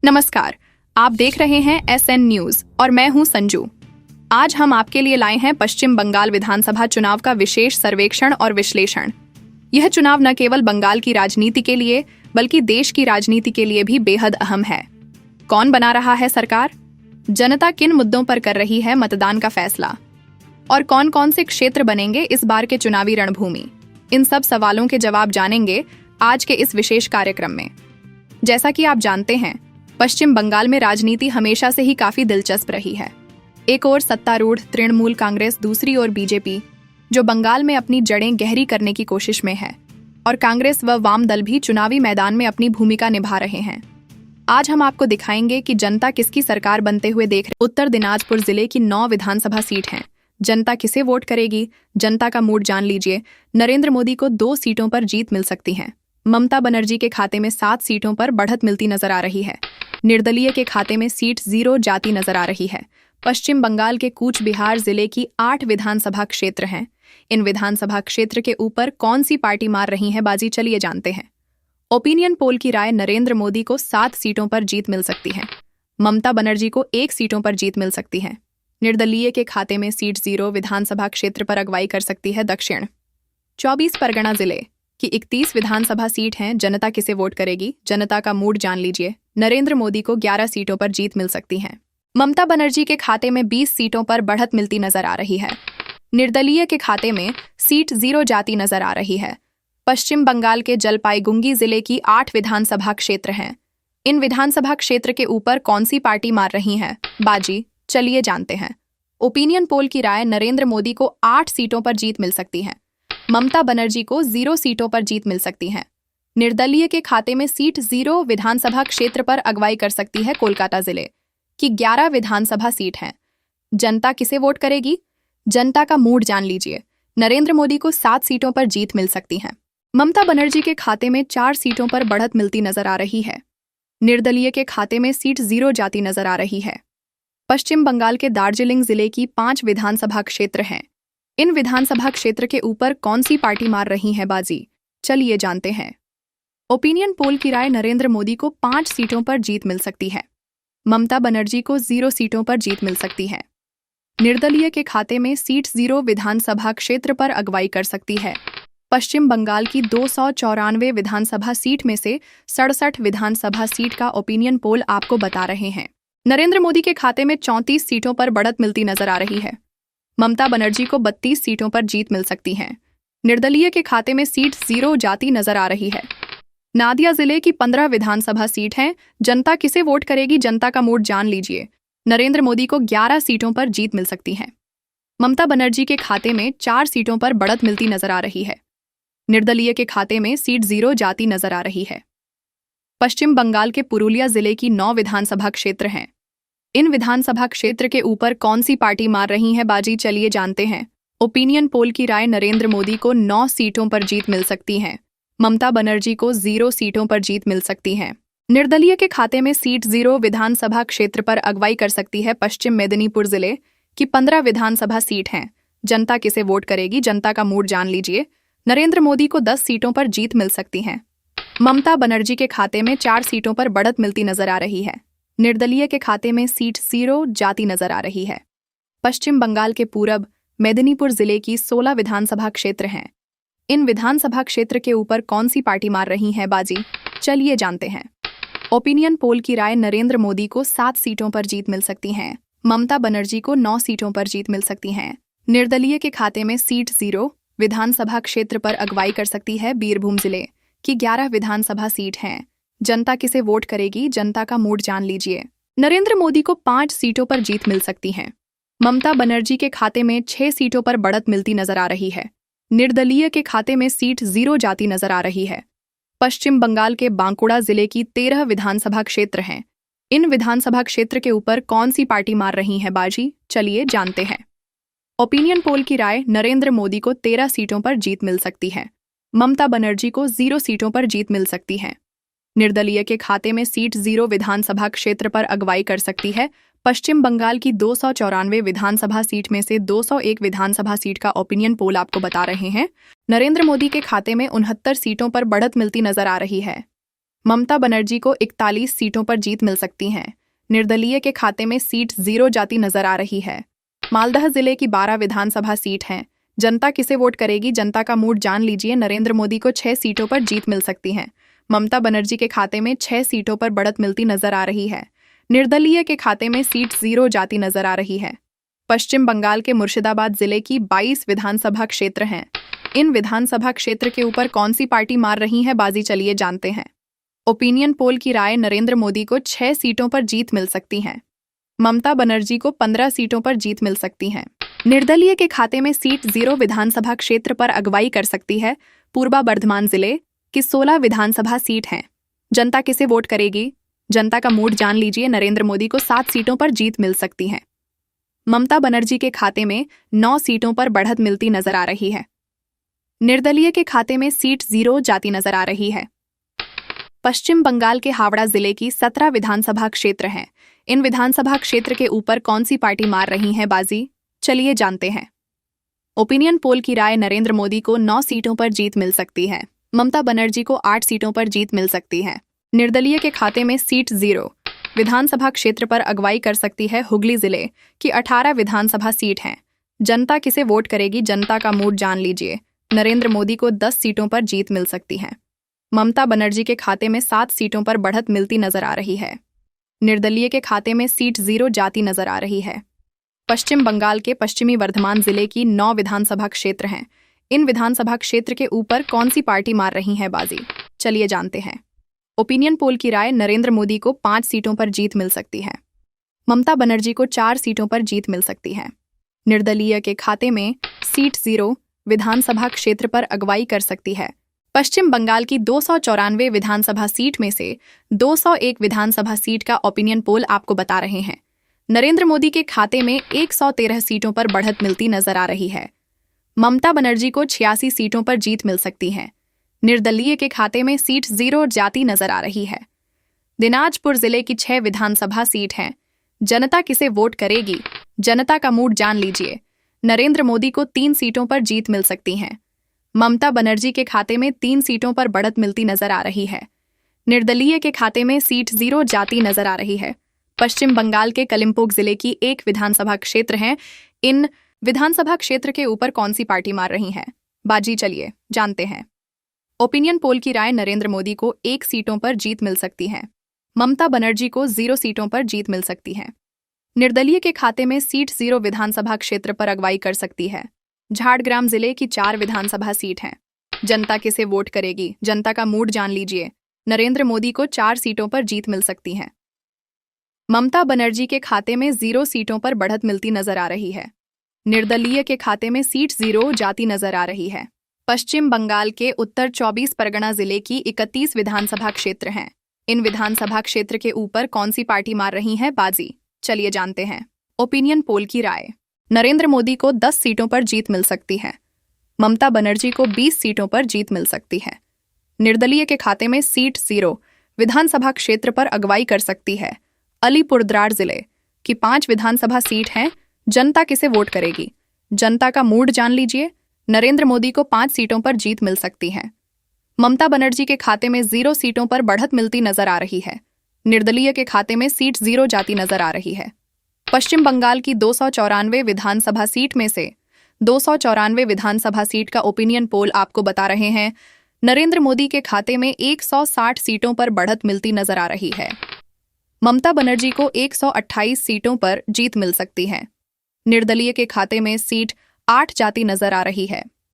नमस्कार, आप देख रहे हैं SN न्यूज और मैं हूं संजू। आज हम आपके लिए लाए हैं पश्चिम बंगाल विधानसभा चुनाव का विशेष सर्वेक्षण और विश्लेषण। यह चुनाव न केवल बंगाल की राजनीति के लिए बल्कि देश की राजनीति के लिए भी बेहद अहम है। कौन बना रहा है सरकार, जनता किन मुद्दों पर कर रही है मतदान का फैसला और कौन कौन से क्षेत्र बनेंगे इस बार के चुनावी रणभूमि, इन सब सवालों के जवाब जानेंगे आज के इस विशेष कार्यक्रम में। जैसा कि आप जानते हैं, पश्चिम बंगाल में राजनीति हमेशा से ही काफी दिलचस्प रही है। एक ओर सत्तारूढ़ तृणमूल कांग्रेस, दूसरी ओर बीजेपी, जो बंगाल में अपनी जड़ें गहरी करने की कोशिश में है, और कांग्रेस व वाम दल भी चुनावी मैदान में अपनी भूमिका निभा रहे हैं। आज हम आपको दिखाएंगे कि जनता किसकी सरकार बनते हुए देख रही। उत्तर दिनाजपुर जिले की 9 विधानसभा सीट हैं। जनता किसे वोट करेगी, जनता का मूड जान लीजिए। नरेंद्र मोदी को 2 सीटों पर जीत मिल सकती है। ममता बनर्जी के खाते में 7 सीटों पर बढ़त मिलती नजर आ रही है। निर्दलीय के खाते में सीट 0 जाती नजर आ रही है। पश्चिम बंगाल के कूच बिहार जिले की 8 विधानसभा क्षेत्र हैं। इन विधानसभा क्षेत्र के ऊपर कौन सी पार्टी मार रही है बाजी, चलिए जानते हैं। ओपिनियन पोल की राय, नरेंद्र मोदी को 7 सीटों पर जीत मिल सकती है। ममता बनर्जी को 1 सीटों पर जीत मिल सकती है। निर्दलीय के खाते में सीट 0 विधानसभा क्षेत्र पर अगुवाई कर सकती है। दक्षिण 24 परगना जिले की 31 विधानसभा सीट हैं। जनता किसे वोट करेगी, जनता का मूड जान लीजिए। नरेंद्र मोदी को 11 सीटों पर जीत मिल सकती है। ममता बनर्जी के खाते में 20 सीटों पर बढ़त मिलती नजर आ रही है। निर्दलीय के खाते में सीट 0 जाती नजर आ रही है। पश्चिम बंगाल के जलपाईगुंगी जिले की 8 विधानसभा क्षेत्र हैं। इन विधानसभा क्षेत्र के ऊपर कौन सी पार्टी मार रही है बाजी, चलिए जानते हैं। ओपिनियन पोल की राय, नरेंद्र मोदी को 8 सीटों पर जीत मिल सकती है। ममता बनर्जी को 0 सीटों पर जीत मिल सकती है। निर्दलीय के खाते में सीट 0 विधानसभा क्षेत्र पर अगुवाई कर सकती है। कोलकाता जिले की 11 विधानसभा सीट हैं। जनता किसे वोट करेगी, जनता का मूड जान लीजिए। नरेंद्र मोदी को 7 सीटों पर जीत मिल सकती है। ममता बनर्जी के खाते में 4 सीटों पर बढ़त मिलती नजर आ रही है। निर्दलीय के खाते में सीट 0 जाती नजर आ रही है। पश्चिम बंगाल के दार्जिलिंग जिले की 5 विधानसभा क्षेत्र हैं। इन विधानसभा क्षेत्र के ऊपर कौन सी पार्टी मार रही है बाजी, चलिए जानते हैं। ओपिनियन पोल की राय, नरेंद्र मोदी को 5 सीटों पर जीत मिल सकती है। ममता बनर्जी को 0 सीटों पर जीत मिल सकती है। निर्दलीय के खाते में सीट 0 विधानसभा क्षेत्र पर अगुवाई कर सकती है। पश्चिम बंगाल की 294 विधानसभा सीट में से 67 विधानसभा सीट का ओपिनियन पोल आपको बता रहे हैं। नरेंद्र मोदी के खाते में 34 सीटों पर बढ़त मिलती नजर आ रही है। ममता बनर्जी को 32 सीटों पर जीत मिल सकती है। निर्दलीय के खाते में सीट 0 जाती नजर आ रही है। नादिया जिले की 15 विधानसभा सीट हैं। जनता किसे वोट करेगी, जनता का मूड जान लीजिए। नरेंद्र मोदी को 11 सीटों पर जीत मिल सकती है। ममता बनर्जी के खाते में 4 सीटों पर बढ़त मिलती नजर आ रही है। निर्दलीय के खाते में सीट 0 जाती नजर आ रही है। पश्चिम बंगाल के पुरुलिया जिले की 9 विधानसभा क्षेत्र हैं। इन विधानसभा क्षेत्र के ऊपर कौन सी पार्टी मार रही है बाजी, चलिए जानते हैं। ओपिनियन पोल की राय, नरेंद्र मोदी को 9 सीटों पर जीत मिल सकती है। ममता बनर्जी को 0 सीटों पर जीत मिल सकती है। निर्दलीय के खाते में सीट 0 विधानसभा क्षेत्र पर अगुवाई कर सकती है। पश्चिम मेदिनीपुर जिले की 15 विधानसभा सीट हैं। जनता किसे वोट करेगी, जनता का मूड जान लीजिए। नरेंद्र मोदी को 10 सीटों पर जीत मिल सकती है। ममता बनर्जी के खाते में 4 सीटों पर बढ़त मिलती नजर आ रही है। निर्दलीय के खाते में सीट 0 जाती नजर आ रही है। पश्चिम बंगाल के पूरब मेदिनीपुर जिले की 16 विधानसभा क्षेत्र हैं। इन विधानसभा क्षेत्र के ऊपर कौन सी पार्टी मार रही है बाजी, चलिए जानते हैं। ओपिनियन पोल की राय, नरेंद्र मोदी को 7 सीटों पर जीत मिल सकती है। ममता बनर्जी को 9 सीटों पर जीत मिल सकती है। निर्दलीय के खाते में सीट 0 विधानसभा क्षेत्र पर अगुवाई कर सकती है। बीरभूम जिले की 11 विधानसभा सीट हैं। जनता किसे वोट करेगी, जनता का मूड जान लीजिए। नरेंद्र मोदी को 5 सीटों पर जीत मिल सकती है। ममता बनर्जी के खाते में 6 सीटों पर बढ़त मिलती नजर आ रही है। निर्दलीय के खाते में सीट 0 जाती नजर आ रही है। पश्चिम बंगाल के बांकुड़ा जिले की 13 विधानसभा क्षेत्र हैं। इन विधानसभा क्षेत्र के ऊपर कौन सी पार्टी मार रही है बाजी, चलिए जानते हैं। ओपिनियन पोल की राय, नरेंद्र मोदी को 13 सीटों पर जीत मिल सकती है। ममता बनर्जी को 0 सीटों पर जीत मिल सकती है। निर्दलीय के खाते में सीट 0 विधानसभा क्षेत्र पर अगुवाई कर सकती है। पश्चिम बंगाल की 294 विधानसभा सीट में से 201 विधानसभा सीट का ओपिनियन पोल आपको बता रहे हैं। नरेंद्र मोदी के खाते में 69 सीटों पर बढ़त मिलती नजर आ रही है। ममता बनर्जी को 41 सीटों पर जीत मिल सकती है। निर्दलीय के खाते में सीट 0 जाती नजर आ रही है। मालदह जिले की 12 विधानसभा सीट हैं। जनता किसे वोट करेगी, जनता का मूड जान लीजिए। नरेंद्र मोदी को 6 सीटों पर जीत मिल सकती है। ममता बनर्जी के खाते में 6 सीटों पर बढ़त मिलती नजर आ रही है। निर्दलीय के खाते में सीट 0 जाती नजर आ रही है। पश्चिम बंगाल के मुर्शिदाबाद जिले की 22 विधानसभा क्षेत्र हैं। इन विधानसभा क्षेत्र के ऊपर कौन सी पार्टी मार रही है बाजी, चलिए जानते हैं। ओपिनियन पोल की राय, नरेंद्र मोदी को 6 सीटों पर जीत मिल सकती है। ममता बनर्जी को 15 सीटों पर जीत मिल सकती है। निर्दलीय के खाते में सीट 0 विधानसभा क्षेत्र पर अगुवाई कर सकती है। पूर्वा बर्धमान जिले की 16 विधानसभा सीट हैं। जनता किसे वोट करेगी, जनता का मूड जान लीजिए। नरेंद्र मोदी को 7 सीटों पर जीत मिल सकती है। ममता बनर्जी के खाते में 9 सीटों पर बढ़त मिलती नजर आ रही है। निर्दलीय के खाते में सीट 0 जाती नजर आ रही है। पश्चिम बंगाल के हावड़ा जिले की 17 विधानसभा क्षेत्र हैं। इन विधानसभा क्षेत्र के ऊपर कौन सी पार्टी मार रही है बाजी, चलिए जानते हैं। ओपिनियन पोल की राय, नरेंद्र मोदी को 9 सीटों पर जीत मिल सकती है। ममता बनर्जी को 8 सीटों पर जीत मिल सकती है। निर्दलीय के खाते में सीट 0 विधानसभा क्षेत्र पर अगुवाई कर सकती है। हुगली जिले की 18 विधानसभा सीट हैं। जनता किसे वोट करेगी, जनता का मूड जान लीजिए। नरेंद्र मोदी को 10 सीटों पर जीत मिल सकती है। ममता बनर्जी के खाते में 7 सीटों पर बढ़त मिलती नजर आ रही है। निर्दलीय के खाते में सीट 0 जाती नजर आ रही है। पश्चिम बंगाल के पश्चिमी वर्धमान जिले की 9 विधानसभा क्षेत्र हैं। इन विधानसभा क्षेत्र के ऊपर कौन सी पार्टी मार रही है बाजी, चलिए जानते हैं। ओपिनियन पोल की राय, नरेंद्र मोदी को 5 सीटों पर जीत मिल सकती है। ममता बनर्जी को 4 सीटों पर जीत मिल सकती है। निर्दलीय के खाते में सीट 0 विधानसभा क्षेत्र पर अगुवाई कर सकती है। पश्चिम बंगाल की 294 विधानसभा सीट में से 201 विधानसभा सीट का ओपिनियन पोल आपको बता रहे हैं। नरेंद्र मोदी के खाते में 113 सीटों पर बढ़त मिलती नजर आ रही है। ममता बनर्जी को 86 सीटों पर जीत मिल सकती है। निर्दलीय के खाते में सीट 0 जाती नजर आ रही है। दिनाजपुर जिले की 6 विधानसभा सीट हैं। जनता किसे वोट करेगी, जनता का मूड जान लीजिए। नरेंद्र मोदी को 3 सीटों पर जीत मिल सकती है। ममता बनर्जी के खाते में 3 सीटों पर बढ़त मिलती नजर आ रही है। निर्दलीय के खाते में सीट 0 जाती नजर आ रही है। पश्चिम बंगाल के कलिम्पोंग जिले की 1 विधानसभा क्षेत्र है। इन विधानसभा क्षेत्र के ऊपर कौन सी पार्टी मार रही है बाजी, चलिए जानते हैं। ओपिनियन पोल की राय, नरेंद्र मोदी को 1 सीटों पर जीत मिल सकती है। ममता बनर्जी को 0 सीटों पर जीत मिल सकती है। निर्दलीय के खाते में सीट 0 विधानसभा क्षेत्र पर अगुवाई कर सकती है। झाड़ग्राम जिले की 4 विधानसभा सीट हैं। जनता किसे वोट करेगी, जनता का मूड जान लीजिए। नरेंद्र मोदी को 4 सीटों पर जीत मिल सकती है। ममता बनर्जी के खाते में 0 सीटों पर बढ़त मिलती नजर आ रही है। निर्दलीय के खाते में सीट 0 जाती नजर आ रही है। पश्चिम बंगाल के उत्तर 24 परगना जिले की 31 विधानसभा क्षेत्र हैं। इन विधानसभा क्षेत्र के ऊपर कौन सी पार्टी मार रही है बाजी, चलिए जानते हैं। ओपिनियन पोल की राय, नरेंद्र मोदी को 10 सीटों पर जीत मिल सकती है। ममता बनर्जी को 20 सीटों पर जीत मिल सकती है। निर्दलीय के खाते में सीट 0 विधानसभा क्षेत्र पर अगुवाई कर सकती है। अलीपुरद्वार जिले की 5 विधानसभा सीट हैं। जनता किसे वोट करेगी, जनता का मूड जान लीजिए। नरेंद्र मोदी को 5 सीटों पर जीत मिल सकती है। ममता बनर्जी के खाते में 0 सीटों पर बढ़त मिलती नजर आ रही है। निर्दलीय के खाते में सीट 0 जाती नजर आ रही है। पश्चिम बंगाल की 294 विधानसभा सीट में से 294 विधानसभा सीट का ओपिनियन पोल आपको बता रहे हैं। नरेंद्र मोदी के खाते में 160 सीटों पर बढ़त मिलती नजर आ रही है। ममता बनर्जी को 128 सीटों पर जीत मिल सकती है। निर्दलीय के खाते में सीट 8 जाती नजर आ रही है।